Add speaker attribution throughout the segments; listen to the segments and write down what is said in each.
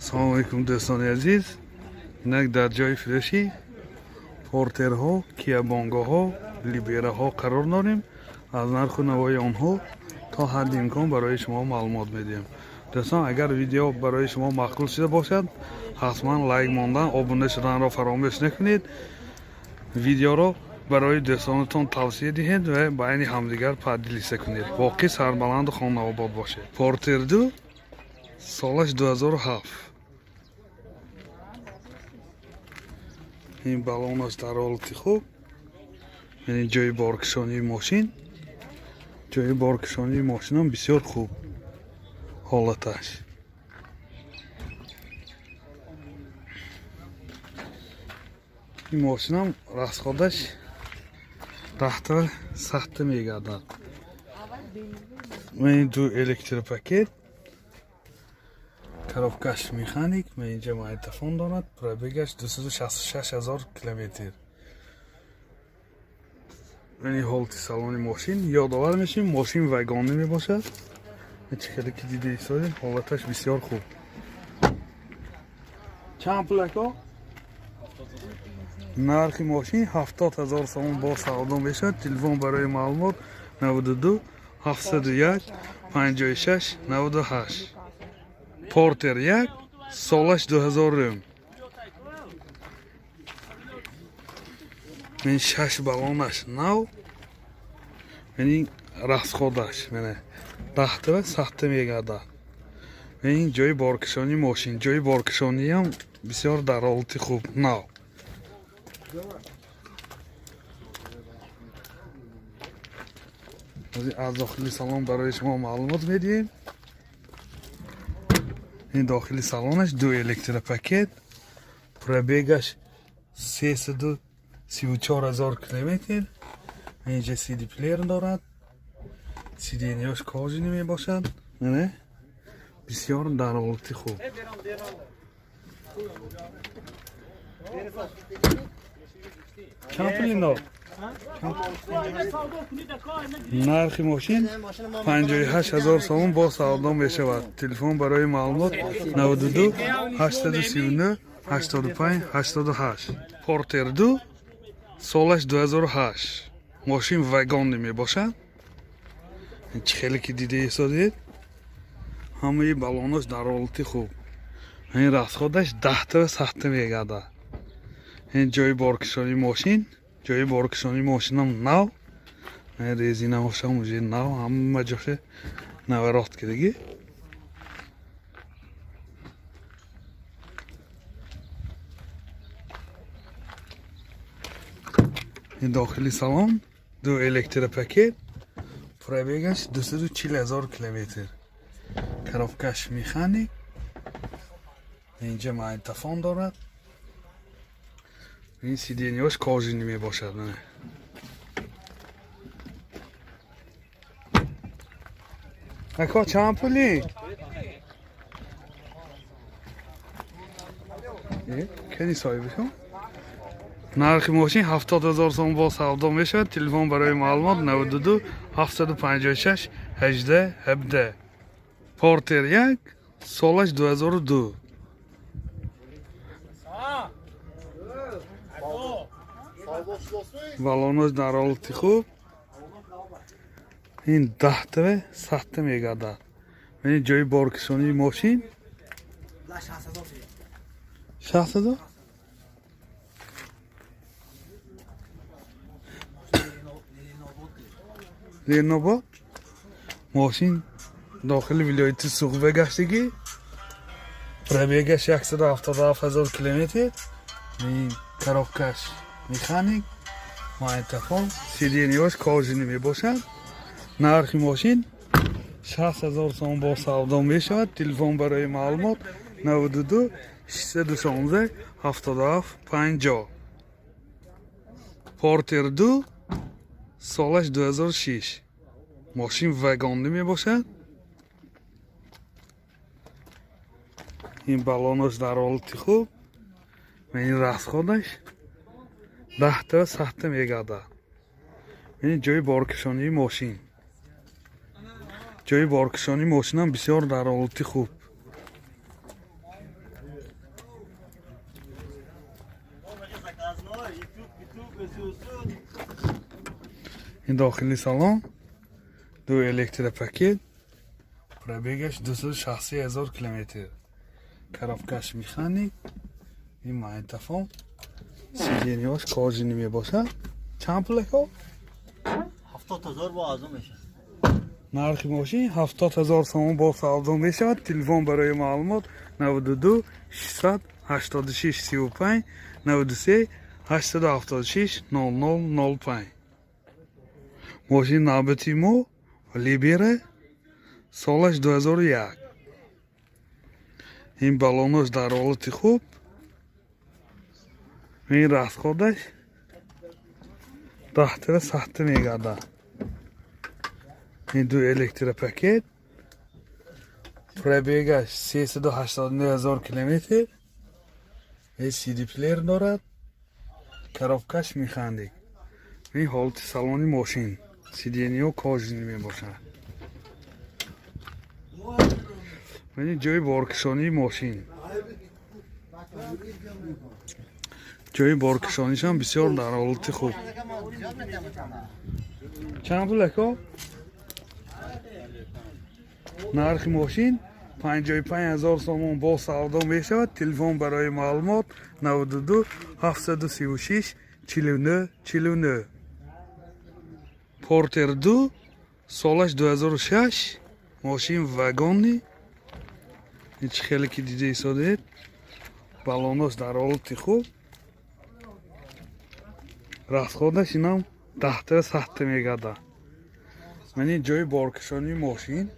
Speaker 1: салому алейкум дӯстони азиз. Инак дар ҷойи фурӯши портерҳо, киябонгоҳо, либераҳо қарор дорем. Аз нарху навои онҳо то ҳадди имкон барои шумо маълумот медиҳем. дӯстон, агар видео барои шумо мақбул шуда бошад, ҳатман лайк мондан, обуна шуданро фаромӯш накунед. видеоро барои дӯстонатон тавсия диҳед ва байни ҳамдигар паддилиса кунед. воқеъ сарбаланду хонаобод бошед. Портер 2 солаш 2007. این بالونش در حالت خوب، یعنی جای بارکشانی ماشین، جای بارکشانی ماشین هم بسیار خوب حالتش. این ماشین هم رسخادش تحت سخت میگردد. و این دو الکتروپاکت коробкаш механик, اینجا магнитофон دارد. пробегаш 266,000 километр. یعنی حالت سالن ماشین یادآور میشیم ماشین وگانی میباشد. چقدر که دیده ایستاده حالتش بسیار خوب. چند پولک ها؟ نرخ ماشین 70,000 سوم با سودا میشد. تلفن برای معلومات 92 701 56 98. پورتر 1 солаш 2000 рум. این 6 балонаш нав. یعنی расходаш мене тахта сахта мегардад. این جای بارکشانی ماشین، جای بارکشانی هم بسیار در حالت خوب نو. از داخل سالن برای شما معلومات میدیم. این داخل سالنش دو الکتروپاکت، پروبگش 334,000 کیلومتر. اینجا سی دی پلیر دارد. سی دی نیاش کاجی نمی باشد. نه بسیار در حالت خوب. چند پولی نو؟ نرخ ماشین 58,000 سوم با سودا می شود. تلفن برای معلومات 92 839 85 88. پورتر 2 солаш 2008. ماشین وگان می باشد. خیلی که دیده ایستادید همه بالونش در حالت خوب. این расходش 10 تا سخت میگردد. این جای بارکشانی ماشین، جای بارکشانی ماشین هم نو. این резина هاش هم уже نو، همه جاش نورات کردگی. این داخلی سالن دو الکتروپاکت، پروبگش 240,000 کیلومتر. коробкаш механик. اینجا магнитофон دارد. این сиденьёш кожи ними бошад. ака чанд пули? кени соҳибишон? нархи мошин 70,000 сом бо савдо мешавад. телефон барои маълумот 92 756 18 17. портер 1 солаш 2002. балонаш дар ҳолати хуб. ин 10 та сахта мегардад. یعنی ҷои боркишонии мошин 60,000. ленобод мошин дохили вилояти суғбе гаштагӣ. пробегаш 177,000 километр. ин коробкаш механик, магнитофон, сиденьёш кожини мебошад. нархи мошин 60,000 сом бо савдо мешавад. телефон барои маълумот 92 616 77 50. портер 2 солаш 2006. мошин вагонӣ мебошад. ин балонаш дар ҳолати хуб. ин расходаш 10 та сахта мегардад. ин ҷои боркишонии мошин. ҷои боркишонии мошин ҳам бисёр дар ҳолати хуб. این داخلی سالن، دو الکتروپاکت، پرابیگش 260,000 کیلومتر. کارافکش میخانیک، این مایتافون، سیدینیاش کاجینی میباشه. چند پوله که؟
Speaker 2: 70,000 با آزم میشه.
Speaker 1: نرخ ماشین 70,000 سوم با سودا میشه. تلفن برای معلومات 92 686 35 93 876 0005. ماشین نابتی مو لیبیره سالش 2001. این بالونش در حالت خوب. این راسخودش تحت سخت میگرده. این دو الکتروپاکت پرابیگش 389,000 کیلومتر. این سی دی پلیر دارد. کارافکش میخندید. این حالت سالانی ماشین سیدینیو کاجینی میباشد. این جای بارکشانی ماشین. جای بارکشانیش هم بسیار در حالت خوب. چند پوله که؟ نرخ ماشین 55,000 سوم با سودا میشود. تلفن برای معلومات 92 736 49 49. پورتر 2 سالش 2006. ماشین واگونی. هیچ خیلی که دیده ایستاده. بالونش در حالت خوب. راسخودش اینم تحت سخت میگرده. یعنی جای بارکشانی ماشین،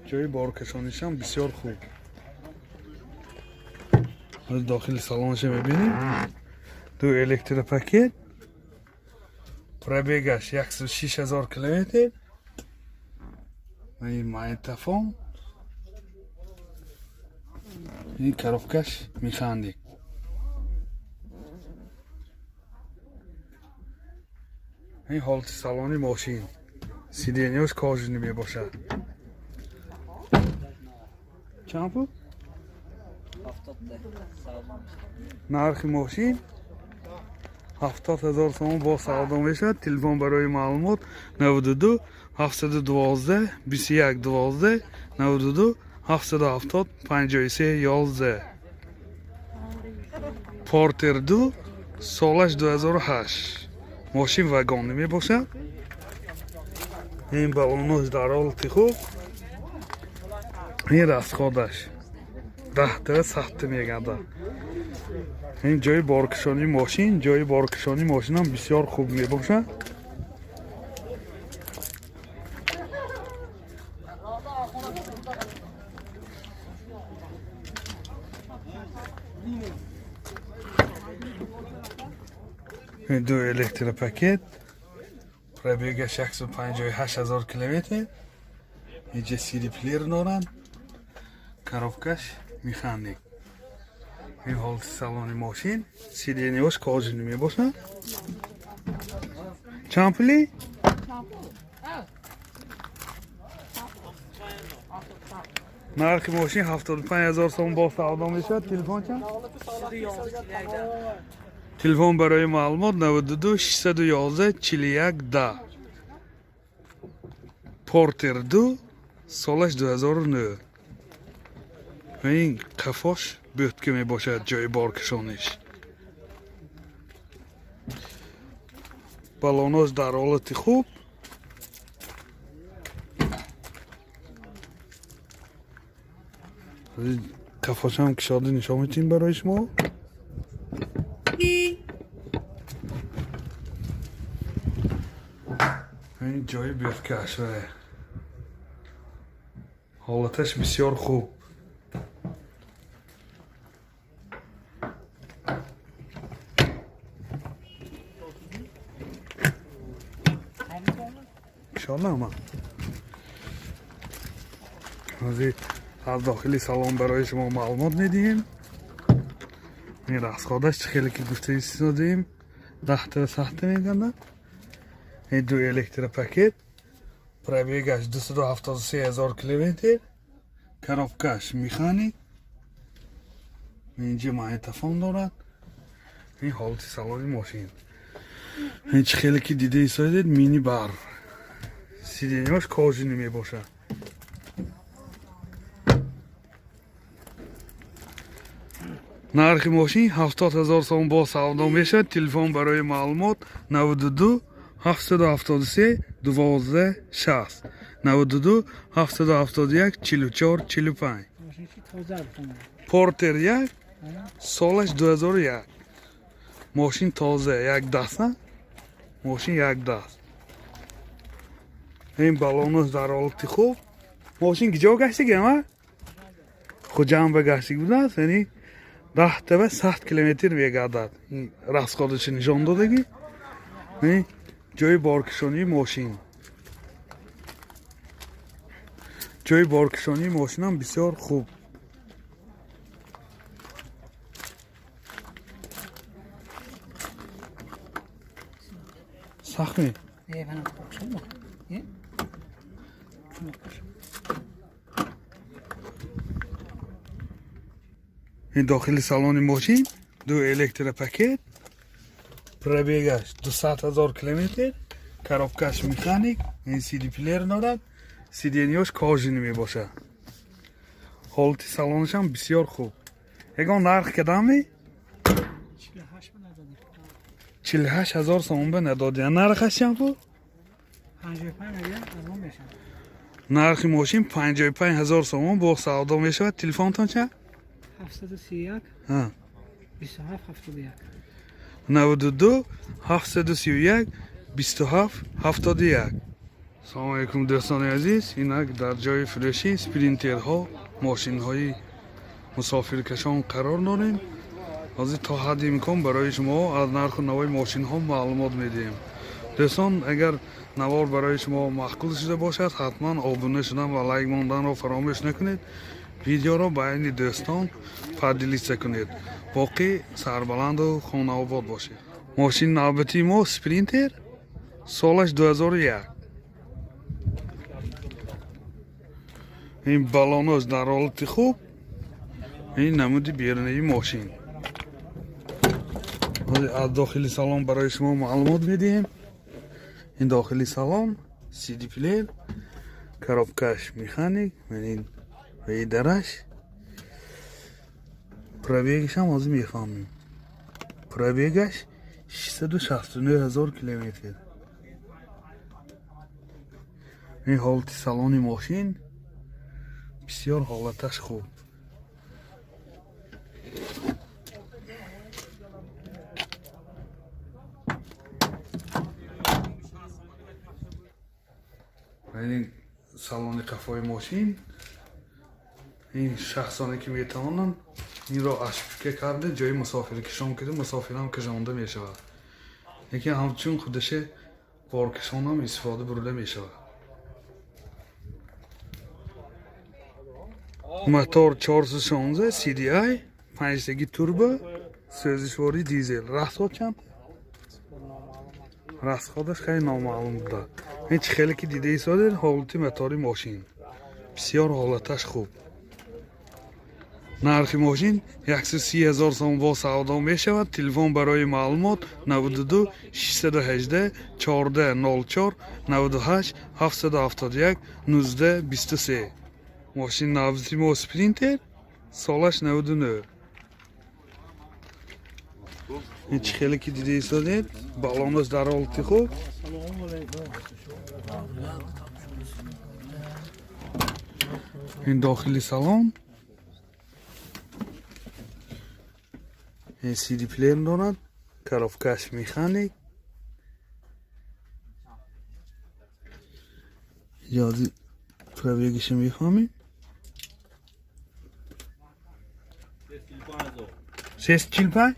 Speaker 1: جای بارکشانیش هم بسیار خوب. از داخل سالنش میبینیم. دو الکتروپاکت، پرابیگش 106,000 کیلومتر. این مایتافون، این کارافکش میخندید. این حالت سالانی ماشین سیدینیاش کاجینی میباشد. چند پول؟
Speaker 2: 70
Speaker 1: نرخ ماشین 70,000 سوم با سودا میشد. تلفن برای معلومات 92 712 21 12 92 770 53 11. پورتر 2 سالش 2008. ماشین واگونی میباشد. این بالونش در حالت خوب. این راسخودش تحت سخت میگرده. این جای بارکشانی ماشین، جای بارکشانی ماشین هم بسیار خوب میباشد. این دو الکتروپاکت پرابیگش 158,000 کیلومتر. اینجا سی دی پلیر دارند. کارافکش میخندید. این حالت سالانی ماشین سیدینیاش کاجینی میباشد. چند پولی؟ نرخ ماشین 75,000 سوم با سودا میشد. تلفن چند؟ تلفن برای معلومات 92 611 41 10. پورتر 2 سالش 2009. این قفاش بهتکه می باشد جای بارکشانش. بالوناش در حالت خوب. قفاش هم کشاده نشان میتیم برای شما. این جای بهتکش حالتش بسیار خوب. انشالله ما از داخلی سالن برای شما معلومات میدیم. این راسخودش خیلی که گفته ایستادیم تحت سخت میگنده. این دو الکتروپاکت پرابیگش 273,000 کیلومتر. کارافکش میخانیک. اینجا مایتافون دارد. این حالت سالانی ماشین هیچ خیلی که دیده ایستادید مینی بار سیدینیاش کاجینی می باشه. نرخ ماشین 70,000 سوم با سودا میشه. تلفن برای معلومات 92 773 12 60 92 771 44 45.
Speaker 3: ماشین چی تازه بکنه؟
Speaker 1: پورتر یک سالش 2001. ماشین تازه یک دست نه؟ ماشین یک دست. این بالونش در حالت خوب. ماشین کجا گشتی ما؟ خود جنب گشتی بود است. یعنی 10 تا به 100 کیلومتر میگردد. این راسخودش نشان دادگی. این جای بارکشانی ماشین. جای بارکشانی ماشین هم بسیار خوب. سخمی.
Speaker 3: بنا بخشم.
Speaker 1: این داخل سالن ماشین دو الکتر پاکت پربیگش 200,000 کیلومتر کاروبکاش مکانیک این CD پلیر دارد. سیدینیاش کاژینی می باشه. حالت سالنش هم بسیار خوب. یگان نرخ کدامی 48,000 سوم به ندادی. نرخش چند بود؟
Speaker 3: 55 میلیون ازم میشه.
Speaker 1: نرخ ماشین 55,000 سوم با سودا میشه. تلفنتون چه؟
Speaker 3: 731
Speaker 1: ها
Speaker 3: 27 71
Speaker 1: 92 731 27 71. سلام علیکم دوستان عزیز. اینک در جای فروشی اسپرینترها ماشین‌های مسافرکشان قرار داریم. از تا حد امکان برای شما از نرخ و نوع ماشین‌ها معلومات میدیم. دوستان اگر نوار برای شما معقول شده باشد حتما آبونه شدن و لایک ماندن را فراموش نکنید. ویدیو را با این دوستان پادلیسته کنید. باقی سربلند و خانه آباد باشید. ماشین نوبتی ما اسپرینتر سالش 2001. این بالونش در حالت خوب. این نمود بیرونی ماشین. از داخل سالن برای شما معلومات میدیم. این داخل سالن CD پلیر کاروبکاش مکانیک این و درش پرابیگش هم از میفهمیم. پرابیگش 669,000 کیلومتر. این حالت سالن ماشین بسیار حالتش خوب. این سالن قفای ماشین این شخصانی که میتوانند این را اشپیکه کرده جای مسافر کشان کرده مسافر هم کشانده می شود. یکی همچون خودش بارکشان هم استفاده برده می شود. موتور 416 CDI 5 سگی توربو سوزشواری دیزل. راسخود چند؟ راسخودش خیلی نامعلوم بوده. هیچ خیلی که دیده ایستاده حالت موتور ماشین بسیار حالتش خوب. نرخ ماشین 130,000 سوم با سودا می شود. تلفن برای معلومات 92 618 1404 98 771 19 23. ماشین نوبتی ما اسپرینتر سالش 99. هیچ خیلی که دیده ایستاده بالونش در حالت خوب. این داخلی سالن این CD پلیر دارد. کاروبکاش مکانیک یادی پرابیگش میفهمیم. 345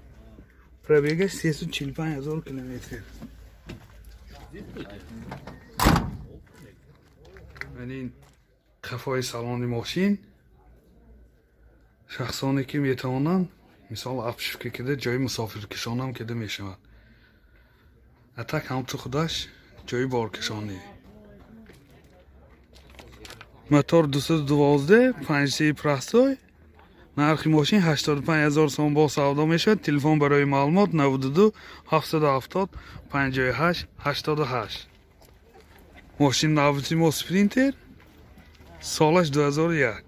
Speaker 1: پرابیگش 345,000 کیلومتر. این قفای سالن ماشین شخصانی که میتوانند مثال افشفکه کده جای مسافر کشان هم کده میشود. اتک هم تو خودش جای بارکشانی. موتور 212 5 پرستای нархи мошин 85000 сом бо савдо мешавад. Телефон барои маълумот 92 770 58 88. мошин Navissimo Sprinter, солаш 2001.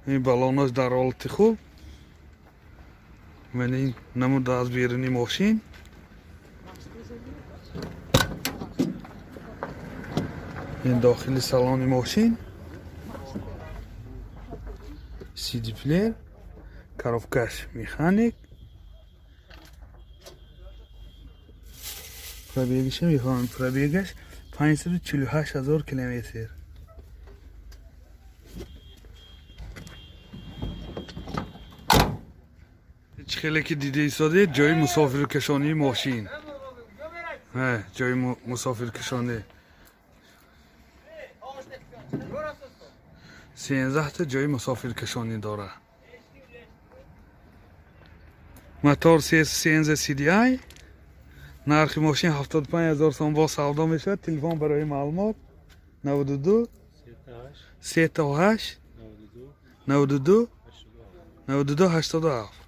Speaker 1: این بالونش در حالت خوب. من این نمود از بیرونی ماشین. این داخل سالن ماشین. CD player, коробкаш механик. Пробегиш میخوام пробегаш 548000 کیلومتر. خیلی که دیده ایستاده جای مسافر کشانی ماشین. جای مسافر کشانی 13 تا جای مسافر کشانی داره. موتور CNC CDI. نرخ ماشین 75000 سوم با سودا میشه. تلفن برای معلومات 92 38 92 92 87.